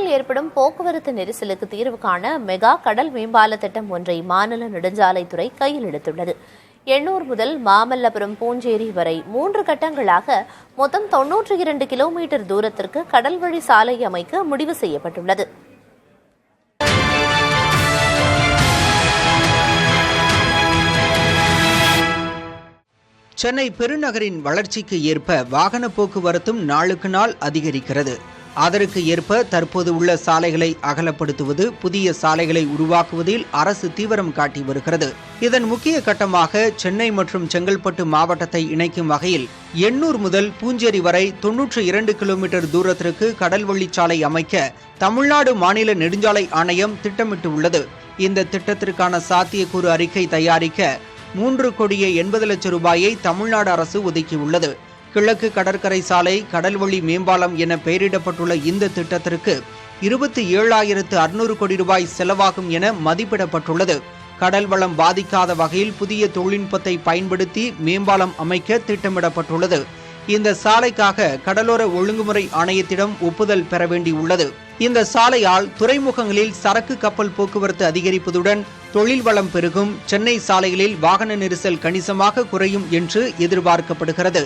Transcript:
கடலில் ஏற்படும் போக்குவரத்து நெரிசலுக்கு தீர்வு காண மெகா கடல் மேம்பால திட்டம் ஒன்றை மாநில நெடுஞ்சாலைத்துறை கையில் எடுத்துள்ளது. எண்ணூர் முதல் மாமல்லபுரம் பூஞ்சேரி வரை 3 கட்டங்களாக மொத்தம் 92 கிலோமீட்டர் தூரத்திற்கு கடல் வழி சாலை அமைக்க முடிவு செய்யப்பட்டுள்ளது. சென்னை பெருநகரின் வளர்ச்சிக்கு ஏற்ப வாகன போக்குவரத்தும் நாளுக்கு நாள் அதிகரிக்கிறது. அதற்கு ஏற்ப தற்போது உள்ள சாலைகளை அகலப்படுத்துவது, புதிய சாலைகளை உருவாக்குவதில் அரசு தீவிரம் காட்டி வருகிறது. இதன் முக்கிய கட்டமாக சென்னை மற்றும் செங்கல்பட்டு மாவட்டத்தை இணைக்கும் வகையில் எண்ணூர் முதல் பூஞ்சேரி வரை 92 கிலோமீட்டர் தூரத்திற்கு கடல் வழிச்சாலை அமைக்க தமிழ்நாடு மாநில நெடுஞ்சாலை ஆணையம் திட்டமிட்டுள்ளது. இந்த திட்டத்திற்கான சாத்தியக்கூறு அறிக்கை தயாரிக்க 3,80 லட்சம் ரூபாயை தமிழ்நாடு அரசு ஒதுக்கியுள்ளது. கிழக்கு கடற்கரை சாலை கடல் வழி மேம்பாலம் என பெயரிடப்பட்டுள்ள இந்த திட்டத்திற்கு 27,600 கோடி ரூபாய் செலவாகும் என மதிப்பிடப்பட்டுள்ளது. கடல் வளம் பாதிக்காத வகையில் புதிய தொழில்நுட்பத்தை பயன்படுத்தி மேம்பாலம் அமைக்க திட்டமிடப்பட்டுள்ளது. இந்த சாலைக்காக கடலோர ஒழுங்குமுறை ஆணையத்திடம் ஒப்புதல் பெற வேண்டியுள்ளது. இந்த சாலையால் துறைமுகங்களில் சரக்கு கப்பல் போக்குவரத்து அதிகரிப்பதுடன் தொழில் வளம் பெருகும். சென்னை சாலைகளில் வாகன நெரிசல் கணிசமாக குறையும் என்று எதிர்பார்க்கப்படுகிறது.